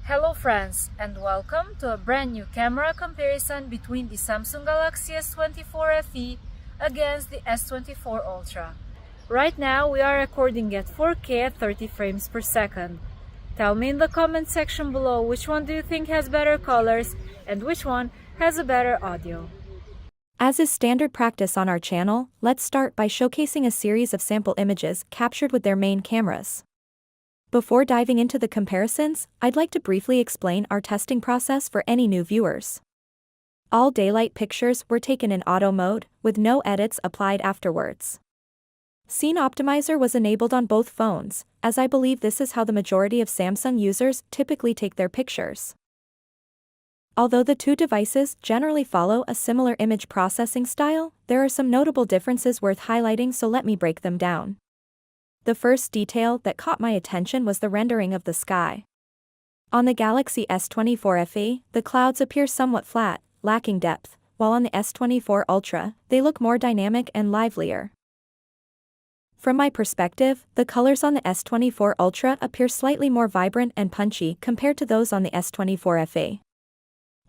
Hello friends, and welcome to a brand new camera comparison between the Samsung Galaxy S24 FE against the S24 Ultra. Right now, we are recording at 4K at 30 frames per second. Tell me in the comment section below which one do you think has better colors and which one has a better audio. As is standard practice on our channel, let's start by showcasing a series of sample images captured with their main cameras. Before diving into the comparisons, I'd like to briefly explain our testing process for any new viewers. All daylight pictures were taken in auto mode, with no edits applied afterwards. Scene Optimizer was enabled on both phones, as I believe this is how the majority of Samsung users typically take their pictures. Although the two devices generally follow a similar image processing style, there are some notable differences worth highlighting, so let me break them down. The first detail that caught my attention was the rendering of the sky. On the Galaxy S24 FE, the clouds appear somewhat flat, lacking depth, while on the S24 Ultra, they look more dynamic and livelier. From my perspective, the colors on the S24 Ultra appear slightly more vibrant and punchy compared to those on the S24 FE.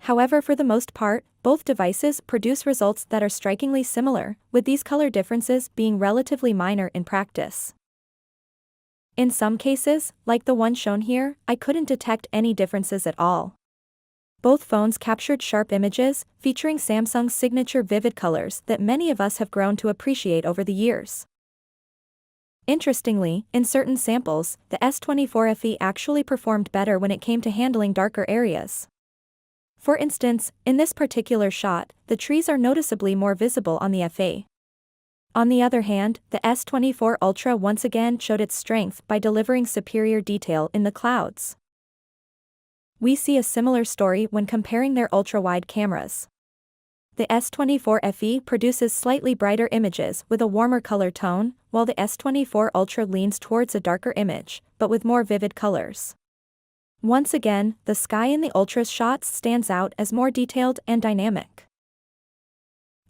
However, for the most part, both devices produce results that are strikingly similar, with these color differences being relatively minor in practice. In some cases, like the one shown here, I couldn't detect any differences at all. Both phones captured sharp images, featuring Samsung's signature vivid colors that many of us have grown to appreciate over the years. Interestingly, in certain samples, the S24 FE actually performed better when it came to handling darker areas. For instance, in this particular shot, the trees are noticeably more visible on the FE. On the other hand, the S24 Ultra once again showed its strength by delivering superior detail in the clouds. We see a similar story when comparing their ultra-wide cameras. The S24 FE produces slightly brighter images with a warmer color tone, while the S24 Ultra leans towards a darker image, but with more vivid colors. Once again, the sky in the Ultra's shots stands out as more detailed and dynamic.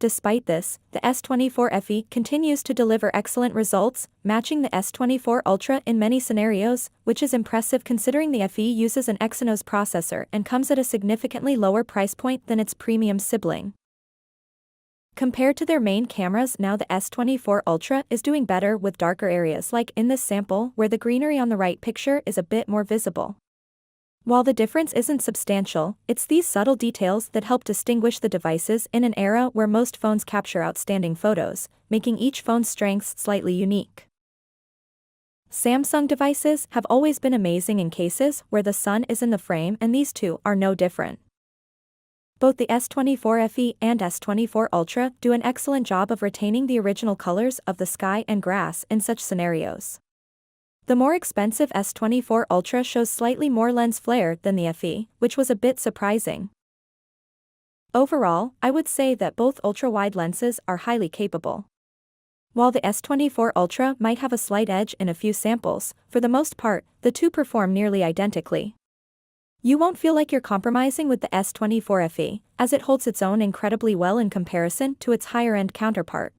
Despite this, the S24 FE continues to deliver excellent results, matching the S24 Ultra in many scenarios, which is impressive considering the FE uses an Exynos processor and comes at a significantly lower price point than its premium sibling. Compared to their main cameras, now the S24 Ultra is doing better with darker areas, like in this sample where the greenery on the right picture is a bit more visible. While the difference isn't substantial, it's these subtle details that help distinguish the devices in an era where most phones capture outstanding photos, making each phone's strengths slightly unique. Samsung devices have always been amazing in cases where the sun is in the frame, and these two are no different. Both the S24 FE and S24 Ultra do an excellent job of retaining the original colors of the sky and grass in such scenarios. The more expensive S24 Ultra shows slightly more lens flare than the FE, which was a bit surprising. Overall, I would say that both ultra-wide lenses are highly capable. While the S24 Ultra might have a slight edge in a few samples, for the most part, the two perform nearly identically. You won't feel like you're compromising with the S24 FE, as it holds its own incredibly well in comparison to its higher-end counterpart.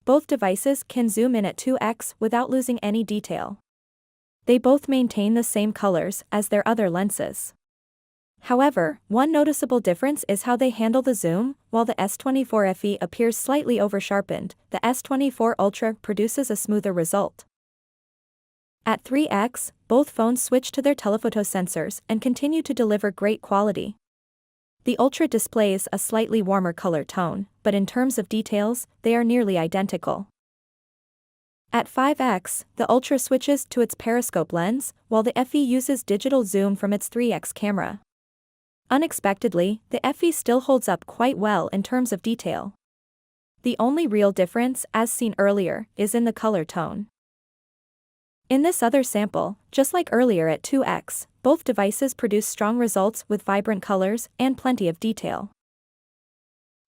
Both devices can zoom in at 2x without losing any detail. They both maintain the same colors as their other lenses. However, one noticeable difference is how they handle the zoom. While the S24 FE appears slightly over-sharpened, the S24 Ultra produces a smoother result. At 3x, both phones switch to their telephoto sensors and continue to deliver great quality. The Ultra displays a slightly warmer color tone, but in terms of details, they are nearly identical. At 5x, the Ultra switches to its periscope lens, while the FE uses digital zoom from its 3x camera. Unexpectedly, the FE still holds up quite well in terms of detail. The only real difference, as seen earlier, is in the color tone. In this other sample, just like earlier at 2x, both devices produce strong results with vibrant colors and plenty of detail.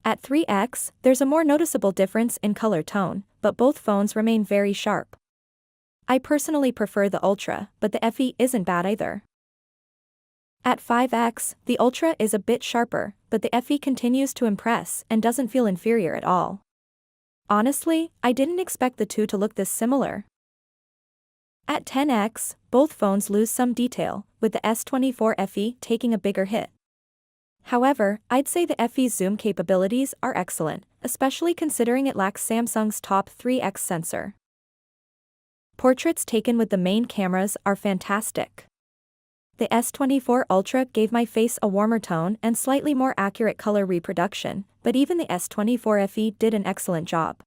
At 3x, there's a more noticeable difference in color tone, but both phones remain very sharp. I personally prefer the Ultra, but the FE isn't bad either. At 5x, the Ultra is a bit sharper, but the FE continues to impress and doesn't feel inferior at all. Honestly, I didn't expect the two to look this similar. At 10x, both phones lose some detail, with the S24 FE taking a bigger hit. However, I'd say the FE's zoom capabilities are excellent, especially considering it lacks Samsung's top 3x sensor. Portraits taken with the main cameras are fantastic. The S24 Ultra gave my face a warmer tone and slightly more accurate color reproduction, but even the S24 FE did an excellent job.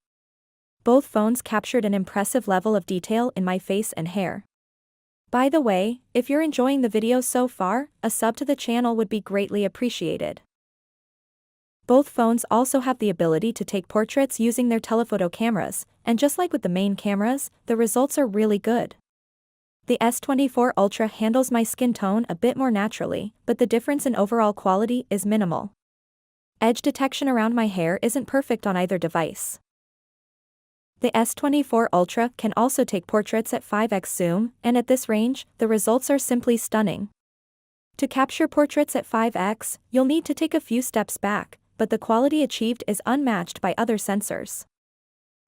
Both phones captured an impressive level of detail in my face and hair. By the way, if you're enjoying the video so far, a sub to the channel would be greatly appreciated. Both phones also have the ability to take portraits using their telephoto cameras, and just like with the main cameras, the results are really good. The S24 Ultra handles my skin tone a bit more naturally, but the difference in overall quality is minimal. Edge detection around my hair isn't perfect on either device. The S24 Ultra can also take portraits at 5x zoom, and at this range, the results are simply stunning. To capture portraits at 5x, you'll need to take a few steps back, but the quality achieved is unmatched by other sensors.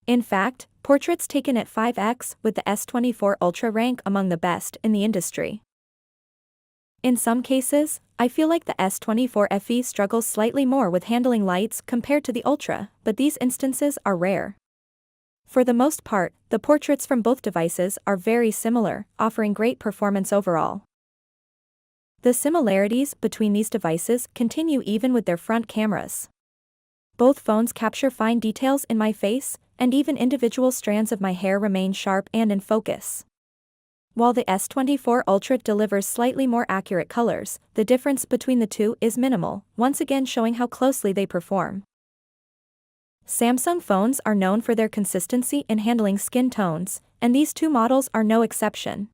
In fact, portraits taken at 5x with the S24 Ultra rank among the best in the industry. In some cases, I feel like the S24 FE struggles slightly more with handling lights compared to the Ultra, but these instances are rare. For the most part, the portraits from both devices are very similar, offering great performance overall. The similarities between these devices continue even with their front cameras. Both phones capture fine details in my face, and even individual strands of my hair remain sharp and in focus. While the S24 Ultra delivers slightly more accurate colors, the difference between the two is minimal, once again showing how closely they perform. Samsung phones are known for their consistency in handling skin tones, and these two models are no exception.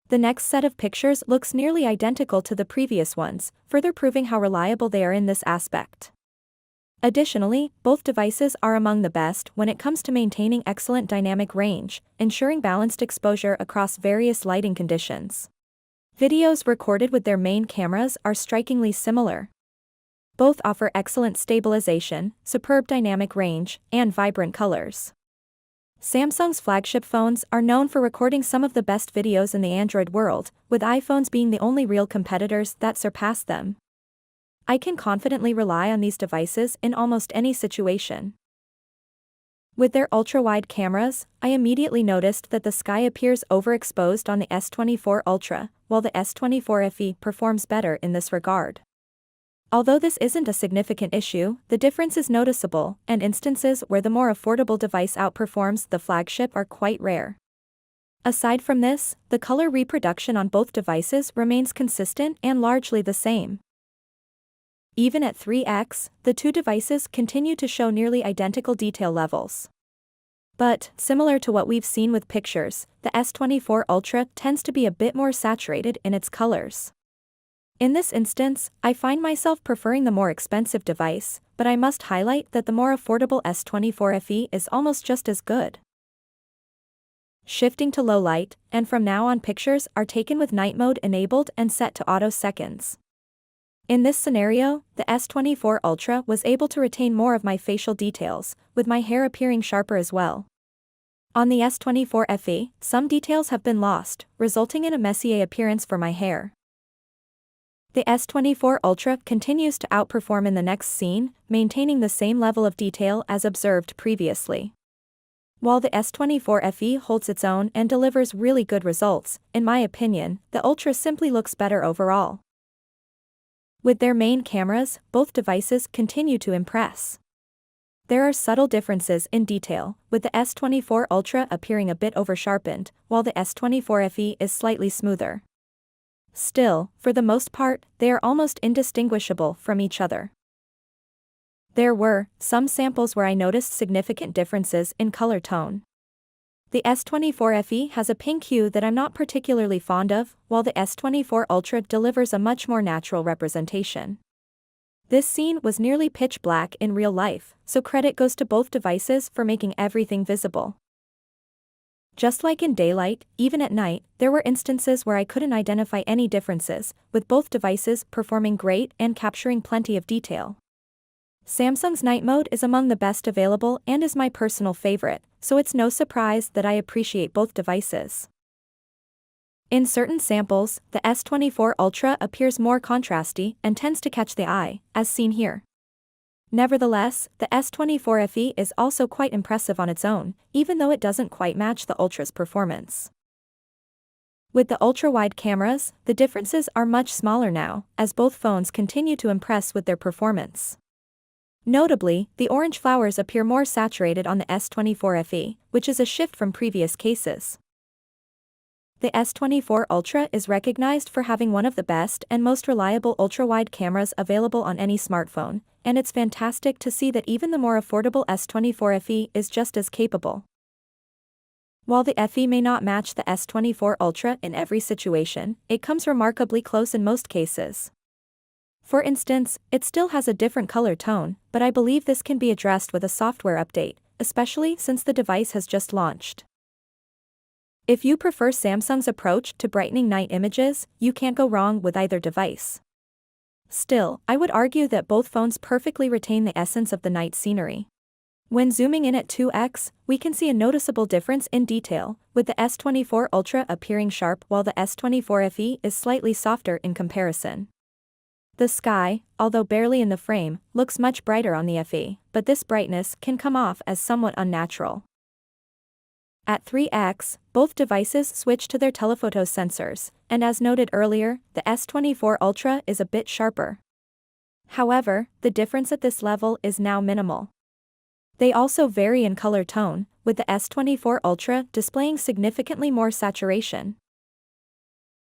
The next set of pictures looks nearly identical to the previous ones, further proving how reliable they are in this aspect. Additionally, both devices are among the best when it comes to maintaining excellent dynamic range, ensuring balanced exposure across various lighting conditions. Videos recorded with their main cameras are strikingly similar. Both offer excellent stabilization, superb dynamic range, and vibrant colors. Samsung's flagship phones are known for recording some of the best videos in the Android world, with iPhones being the only real competitors that surpass them. I can confidently rely on these devices in almost any situation. With their ultra-wide cameras, I immediately noticed that the sky appears overexposed on the S24 Ultra, while the S24 FE performs better in this regard. Although this isn't a significant issue, the difference is noticeable, and instances where the more affordable device outperforms the flagship are quite rare. Aside from this, the color reproduction on both devices remains consistent and largely the same. Even at 3x, the two devices continue to show nearly identical detail levels. But, similar to what we've seen with pictures, the S24 Ultra tends to be a bit more saturated in its colors. In this instance, I find myself preferring the more expensive device, but I must highlight that the more affordable S24 FE is almost just as good. Shifting to low light, and from now on pictures are taken with night mode enabled and set to auto seconds. In this scenario, the S24 Ultra was able to retain more of my facial details, with my hair appearing sharper as well. On the S24 FE, some details have been lost, resulting in a messier appearance for my hair. The S24 Ultra continues to outperform in the next scene, maintaining the same level of detail as observed previously. While the S24 FE holds its own and delivers really good results, in my opinion, the Ultra simply looks better overall. With their main cameras, both devices continue to impress. There are subtle differences in detail, with the S24 Ultra appearing a bit over-sharpened, while the S24 FE is slightly smoother. Still, for the most part, they are almost indistinguishable from each other. There were some samples where I noticed significant differences in color tone. The S24 FE has a pink hue that I'm not particularly fond of, while the S24 Ultra delivers a much more natural representation. This scene was nearly pitch black in real life, so credit goes to both devices for making everything visible. Just like in daylight, even at night, there were instances where I couldn't identify any differences, with both devices performing great and capturing plenty of detail. Samsung's night mode is among the best available and is my personal favorite, so it's no surprise that I appreciate both devices. In certain samples, the S24 Ultra appears more contrasty and tends to catch the eye, as seen here. Nevertheless, the S24 FE is also quite impressive on its own, even though it doesn't quite match the Ultra's performance. With the ultra-wide cameras, the differences are much smaller now, as both phones continue to impress with their performance. Notably, the orange flowers appear more saturated on the S24 FE, which is a shift from previous cases. The S24 Ultra is recognized for having one of the best and most reliable ultra-wide cameras available on any smartphone, and it's fantastic to see that even the more affordable S24 FE is just as capable. While the FE may not match the S24 Ultra in every situation, it comes remarkably close in most cases. For instance, it still has a different color tone, but I believe this can be addressed with a software update, especially since the device has just launched. If you prefer Samsung's approach to brightening night images, you can't go wrong with either device. Still, I would argue that both phones perfectly retain the essence of the night scenery. When zooming in at 2x, we can see a noticeable difference in detail, with the S24 Ultra appearing sharp while the S24 FE is slightly softer in comparison. The sky, although barely in the frame, looks much brighter on the FE, but this brightness can come off as somewhat unnatural. At 3x, both devices switch to their telephoto sensors, and as noted earlier, the S24 Ultra is a bit sharper. However, the difference at this level is now minimal. They also vary in color tone, with the S24 Ultra displaying significantly more saturation.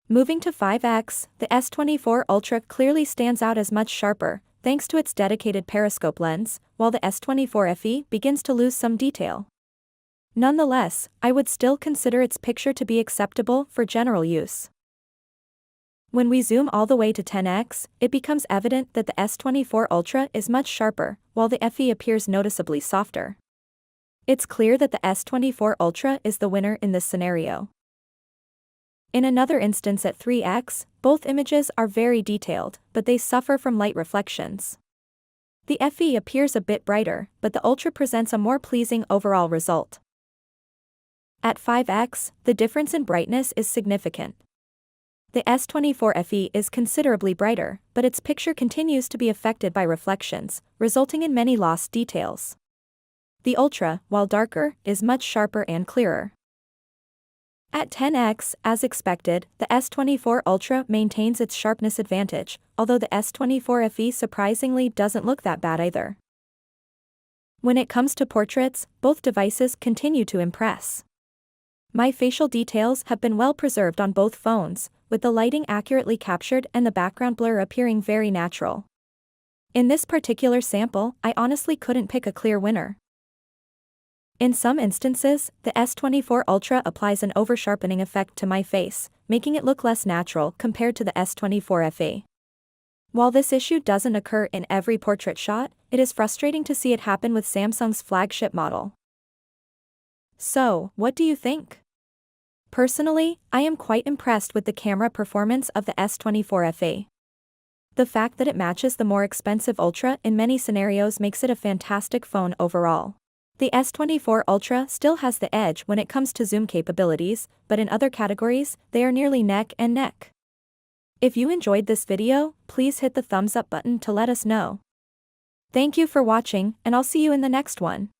Moving to 5x, the S24 Ultra clearly stands out as much sharper, thanks to its dedicated periscope lens, while the S24 FE begins to lose some detail. Nonetheless, I would still consider its picture to be acceptable for general use. When we zoom all the way to 10x, it becomes evident that the S24 Ultra is much sharper, while the FE appears noticeably softer. It's clear that the S24 Ultra is the winner in this scenario. In another instance at 3x, both images are very detailed, but they suffer from light reflections. The FE appears a bit brighter, but the Ultra presents a more pleasing overall result. At 5x, the difference in brightness is significant. The S24 FE is considerably brighter, but its picture continues to be affected by reflections, resulting in many lost details. The Ultra, while darker, is much sharper and clearer. At 10x, as expected, the S24 Ultra maintains its sharpness advantage, although the S24 FE surprisingly doesn't look that bad either. When it comes to portraits, both devices continue to impress. My facial details have been well preserved on both phones, with the lighting accurately captured and the background blur appearing very natural. In this particular sample, I honestly couldn't pick a clear winner. In some instances, the S24 Ultra applies an over-sharpening effect to my face, making it look less natural compared to the S24 FE. While this issue doesn't occur in every portrait shot, it is frustrating to see it happen with Samsung's flagship model. So, what do you think? Personally, I am quite impressed with the camera performance of the S24 FE. The fact that it matches the more expensive Ultra in many scenarios makes it a fantastic phone overall. The S24 Ultra still has the edge when it comes to zoom capabilities, but in other categories, they are nearly neck and neck. If you enjoyed this video, please hit the thumbs up button to let us know. Thank you for watching, and I'll see you in the next one.